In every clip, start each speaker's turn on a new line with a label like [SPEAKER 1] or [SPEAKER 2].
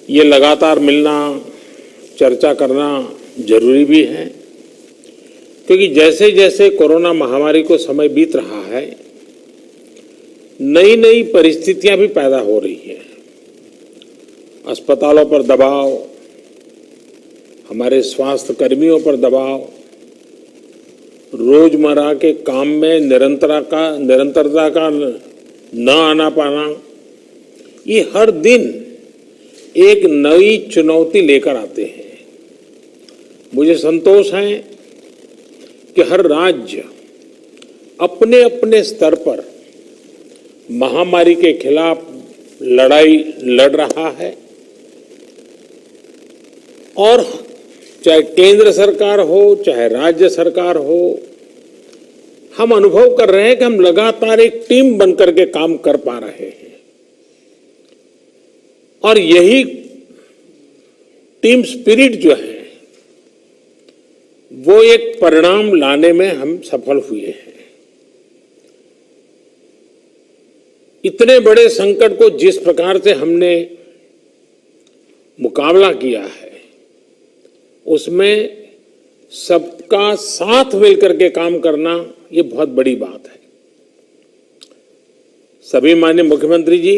[SPEAKER 1] ये लगातार मिलना, चर्चा करना जरूरी भी है, क्योंकि जैसे जैसे कोरोना महामारी को समय बीत रहा है, नई नई परिस्थितियां भी पैदा हो रही हैं। अस्पतालों पर दबाव, हमारे स्वास्थ्य कर्मियों पर दबाव, रोजमर्रा के काम में निरंतरता का न आना पाना, ये हर दिन एक नई चुनौती लेकर आते हैं। मुझे संतोष है कि हर राज्य अपने अपने स्तर पर महामारी के खिलाफ लड़ाई लड़ रहा है, और चाहे केंद्र सरकार हो चाहे राज्य सरकार हो, हम अनुभव कर रहे हैं कि हम लगातार एक टीम बनकर के काम कर पा रहे हैं। और यही टीम स्पिरिट जो है वो एक परिणाम लाने में हम सफल हुए हैं। इतने बड़े संकट को जिस प्रकार से हमने मुकाबला किया है, उसमें सबका साथ मिलकर के काम करना ये बहुत बड़ी बात है। सभी माननीय मुख्यमंत्री जी,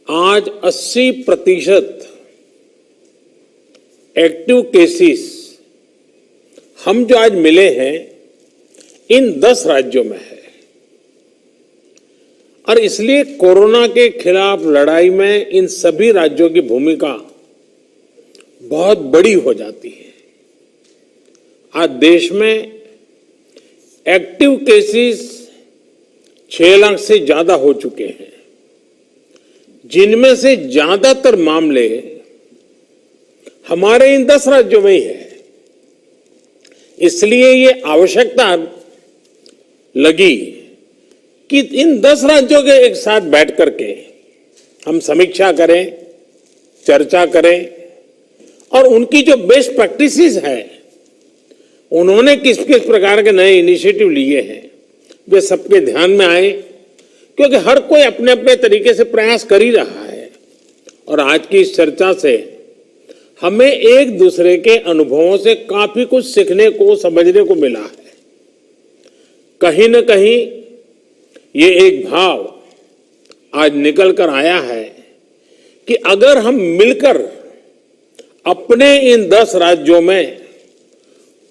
[SPEAKER 1] आज 80% एक्टिव केसेस हम जो आज मिले हैं इन 10 राज्यों में है, और इसलिए कोरोना के खिलाफ लड़ाई में इन सभी राज्यों की भूमिका बहुत बड़ी हो जाती है। आज देश में एक्टिव केसेस 6 लाख से ज्यादा हो चुके हैं, जिनमें से ज्यादातर मामले हमारे इन 10 राज्यों में ही है। इसलिए ये आवश्यकता लगी कि इन 10 राज्यों के एक साथ बैठ करके हम समीक्षा करें, चर्चा करें, और उनकी जो बेस्ट प्रैक्टिसेस है, उन्होंने किस किस प्रकार के नए इनिशिएटिव लिए हैं, वे सबके ध्यान में आए, क्योंकि हर कोई अपने अपने तरीके से प्रयास कर ही रहा है। और आज की इस चर्चा से हमें एक दूसरे के अनुभवों से काफी कुछ सीखने को, समझने को मिला है। कहीं न कहीं ये एक भाव आज निकल कर आया है कि अगर हम मिलकर अपने इन 10 राज्यों में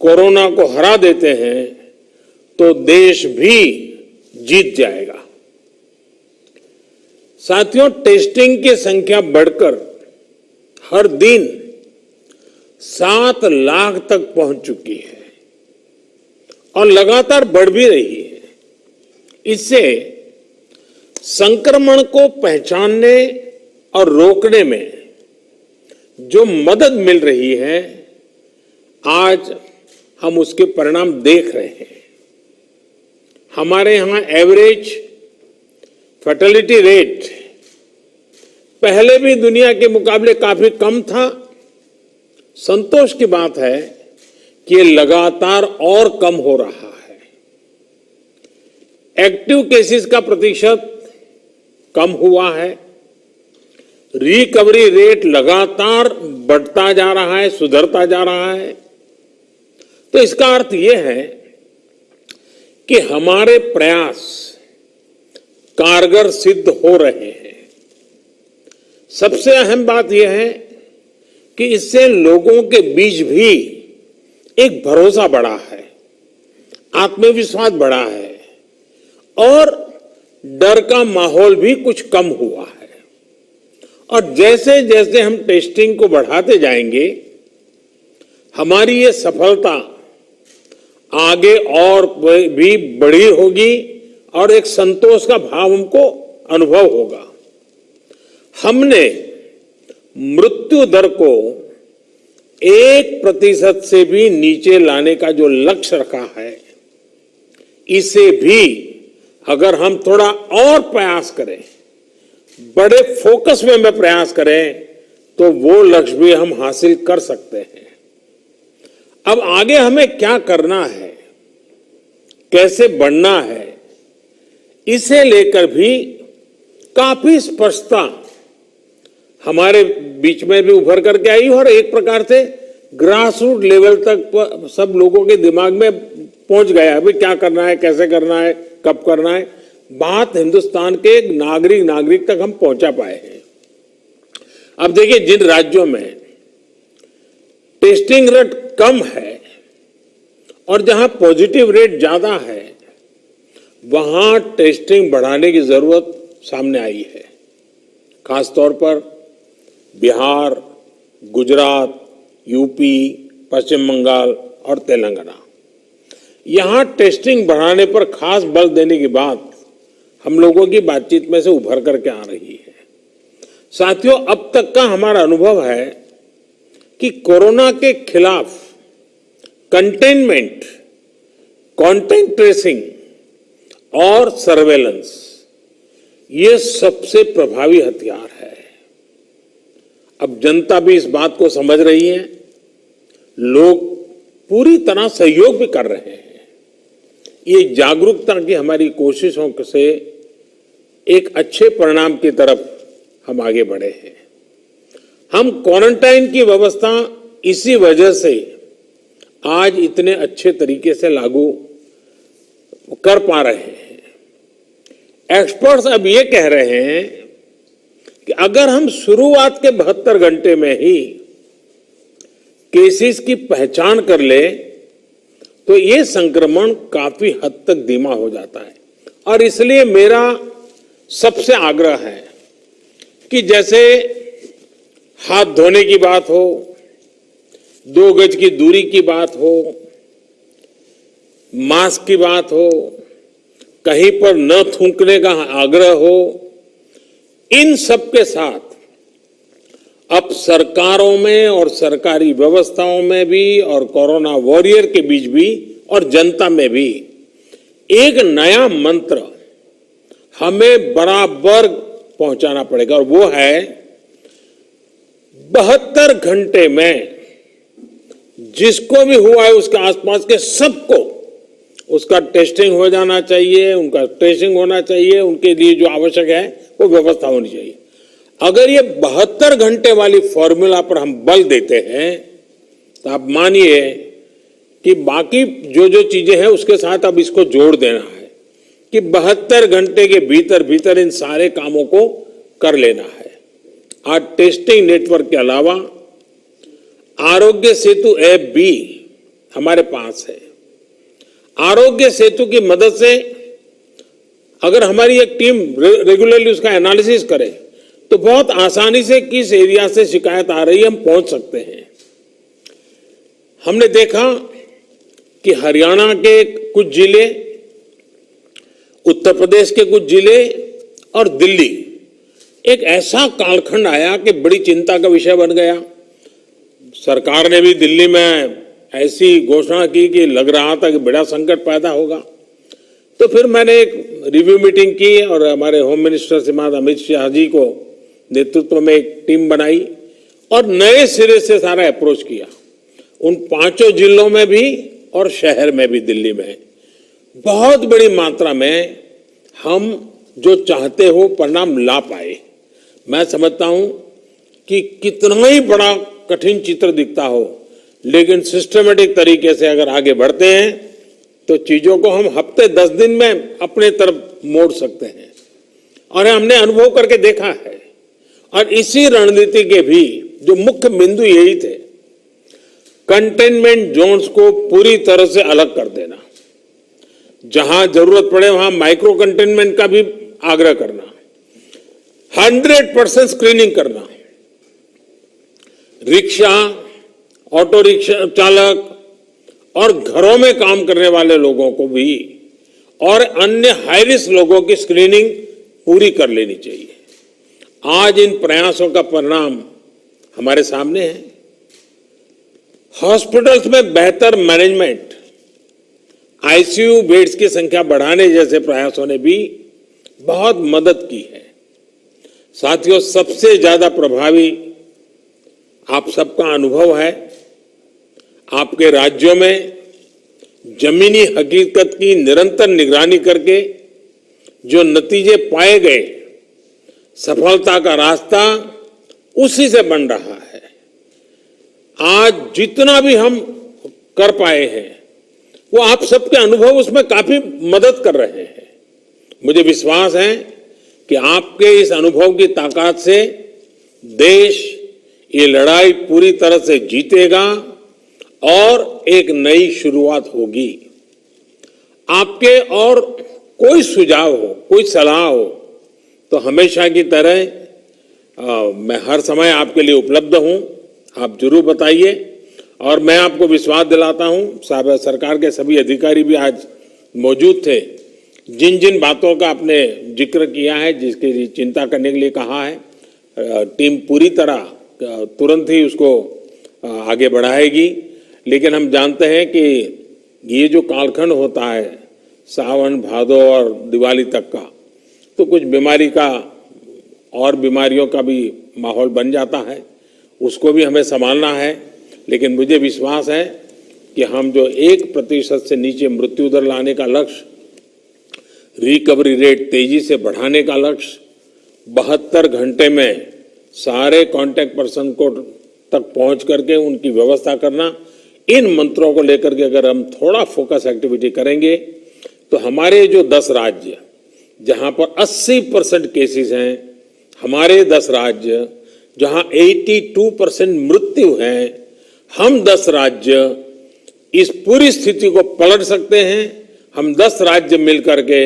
[SPEAKER 1] कोरोना को हरा देते हैं तो देश भी जीत जाएगा। साथियों, टेस्टिंग की संख्या बढ़कर हर दिन 7 लाख तक पहुंच चुकी है और लगातार बढ़ भी रही है। इससे संक्रमण को पहचानने और रोकने में जो मदद मिल रही है, आज हम उसके परिणाम देख रहे हैं। हमारे यहां एवरेज फर्टिलिटी रेट पहले भी दुनिया के मुकाबले काफी कम था। संतोष की बात है कि ये लगातार और कम हो रहा है। एक्टिव केसेस का प्रतिशत कम हुआ है। रिकवरी रेट लगातार बढ़ता जा रहा है, सुधरता जा रहा है। तो इसका अर्थ यह है कि हमारे प्रयास कारगर सिद्ध हो रहे हैं। सबसे अहम बात यह है कि इससे लोगों के बीच भी एक भरोसा बढ़ा है, आत्मविश्वास बढ़ा है, और डर का माहौल भी कुछ कम हुआ है। और जैसे जैसे हम टेस्टिंग को बढ़ाते जाएंगे, हमारी ये सफलता आगे और भी बड़ी होगी और एक संतोष का भाव हमको अनुभव होगा। हमने मृत्यु दर को 1% से भी नीचे लाने का जो लक्ष्य रखा है, इसे भी अगर हम थोड़ा और प्रयास करें, बड़े फोकस में प्रयास करें, तो वो लक्ष्य भी हम हासिल कर सकते हैं। अब आगे हमें क्या करना है, कैसे बढ़ना है, इसे लेकर भी काफी स्पष्टता हमारे बीच में भी उभर करके आई और एक प्रकार से ग्रास रूट लेवल तक सब लोगों के दिमाग में पहुंच गया। अभी क्या करना है, कैसे करना है, कब करना है, बात हिंदुस्तान के नागरिक तक हम पहुंचा पाए हैं। अब देखिए, जिन राज्यों में टेस्टिंग रेट कम है और जहां पॉजिटिव रेट ज्यादा है, वहां टेस्टिंग बढ़ाने की जरूरत सामने आई है। खासतौर पर बिहार, गुजरात, यूपी, पश्चिम बंगाल और तेलंगाना, यहां टेस्टिंग बढ़ाने पर खास बल देने की बात हम लोगों की बातचीत में से उभर करके आ रही है। साथियों, अब तक का हमारा अनुभव है कि कोरोना के खिलाफ कंटेनमेंट, कॉन्टैक्ट ट्रेसिंग और सर्वेलेंस, ये सबसे प्रभावी हथियार है। अब जनता भी इस बात को समझ रही है, लोग पूरी तरह सहयोग भी कर रहे हैं। ये जागरूकता की हमारी कोशिशों से एक अच्छे परिणाम की तरफ हम आगे बढ़े हैं। हम क्वारंटाइन की व्यवस्था इसी वजह से आज इतने अच्छे तरीके से लागू कर पा रहे हैं। एक्सपर्ट्स अब ये कह रहे हैं कि अगर हम शुरुआत के 72 घंटे में ही केसेस की पहचान कर ले तो ये संक्रमण काफी हद तक धीमा हो जाता है। और इसलिए मेरा सबसे आग्रह है कि जैसे हाथ धोने की बात हो, 2 गज की दूरी की बात हो, मास्क की बात हो, कहीं पर न थूकने का आग्रह हो, इन सब के साथ अब सरकारों में और सरकारी व्यवस्थाओं में भी और कोरोना वॉरियर के बीच भी और जनता में भी एक नया मंत्र हमें बराबर पहुंचाना पड़ेगा, और वो है 72 घंटे में जिसको भी हुआ है उसके आसपास के सबको उसका टेस्टिंग हो जाना चाहिए, उनका ट्रेसिंग होना चाहिए, उनके लिए जो आवश्यक है वो व्यवस्था होनी चाहिए। अगर ये 72 घंटे वाली फॉर्मूला पर हम बल देते हैं तो आप मानिए कि बाकी जो जो चीजें हैं उसके साथ अब इसको जोड़ देना है कि 72 घंटे के भीतर भीतर इन सारे कामों को कर लेना है। आज टेस्टिंग नेटवर्क के अलावा आरोग्य सेतु ऐप भी हमारे पास है। आरोग्य सेतु की मदद से अगर हमारी एक टीम रेगुलरली उसका एनालिसिस करे तो बहुत आसानी से किस एरिया से शिकायत आ रही है हम पहुंच सकते हैं। हमने देखा कि हरियाणा के कुछ जिले, उत्तर प्रदेश के कुछ जिले और दिल्ली, एक ऐसा कालखंड आया कि बड़ी चिंता का विषय बन गया। सरकार ने भी दिल्ली में ऐसी घोषणा की कि लग रहा था कि बड़ा संकट पैदा होगा। तो फिर मैंने एक रिव्यू मीटिंग की और हमारे होम मिनिस्टर श्रीमान अमित शाह जी को नेतृत्व में एक टीम बनाई और नए सिरे से सारा अप्रोच किया। उन 5 जिलों में भी और शहर में भी, दिल्ली में बहुत बड़ी मात्रा में हम जो चाहते हो परिणाम ला पाए। मैं समझता हूं कि कितना ही बड़ा कठिन चित्र दिखता हो, लेकिन सिस्टमेटिक तरीके से अगर आगे बढ़ते हैं तो चीजों को हम हफ्ते 10 दिन में अपने तरफ मोड़ सकते हैं। और हमने अनुभव करके देखा है। और इसी रणनीति के भी जो मुख्य बिंदु यही थे, कंटेनमेंट जोन्स को पूरी तरह से अलग कर देना, जहां जरूरत पड़े वहां माइक्रो कंटेनमेंट का भी आग्रह करना, 100% स्क्रीनिंग करना, रिक्शा, ऑटो रिक्शा चालक और घरों में काम करने वाले लोगों को भी और अन्य हाई रिस्क लोगों की स्क्रीनिंग पूरी कर लेनी चाहिए। आज इन प्रयासों का परिणाम हमारे सामने है। हॉस्पिटल्स में बेहतर मैनेजमेंट, आईसीयू बेड्स की संख्या बढ़ाने जैसे प्रयासों ने भी बहुत मदद की है। साथियों, सबसे ज्यादा प्रभावी आप सबका अनुभव है। आपके राज्यों में जमीनी हकीकत की निरंतर निगरानी करके जो नतीजे पाए गए, सफलता का रास्ता उसी से बन रहा है। आज जितना भी हम कर पाए हैं वो आप सबके अनुभव उसमें काफी मदद कर रहे हैं। मुझे विश्वास है कि आपके इस अनुभव की ताकत से देश ये लड़ाई पूरी तरह से जीतेगा और एक नई शुरुआत होगी। आपके और कोई सुझाव हो, कोई सलाह हो तो हमेशा की तरह मैं हर समय आपके लिए उपलब्ध हूं। आप जरूर बताइए और मैं आपको विश्वास दिलाता हूं, सरकार के सभी अधिकारी भी आज मौजूद थे। जिन जिन बातों का आपने जिक्र किया है, जिसके लिए चिंता करने के लिए कहा है, टीम पूरी तरह तुरंत ही उसको आगे बढ़ाएगी। लेकिन हम जानते हैं कि ये जो कालखंड होता है सावन भादो और दिवाली तक का, तो कुछ बीमारी का और बीमारियों का भी माहौल बन जाता है, उसको भी हमें संभालना है। लेकिन मुझे विश्वास है कि हम जो 1% से नीचे मृत्यु दर लाने का लक्ष्य, रिकवरी रेट तेजी से बढ़ाने का लक्ष्य, 72 घंटे में सारे कांटेक्ट पर्सन को तक पहुंच करके उनकी व्यवस्था करना, इन मंत्रों को लेकर के अगर हम थोड़ा फोकस एक्टिविटी करेंगे तो हमारे जो 10 राज्य जहां पर 80% केसेस हैं, हमारे 10 राज्य जहां 82% मृत्यु है, हम 10 राज्य इस पूरी स्थिति को पलट सकते हैं। हम 10 राज्य मिलकर के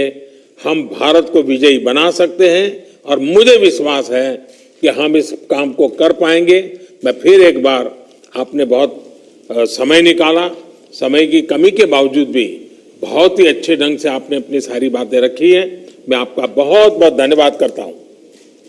[SPEAKER 1] हम भारत को विजयी बना सकते हैं और मुझे विश्वास है कि हम इस काम को कर पाएंगे। मैं फिर एक बार, आपने बहुत समय निकाला, समय की कमी के बावजूद भी बहुत ही अच्छे ढंग से आपने अपनी सारी बातें रखी हैं। मैं आपका बहुत बहुत धन्यवाद करता हूं।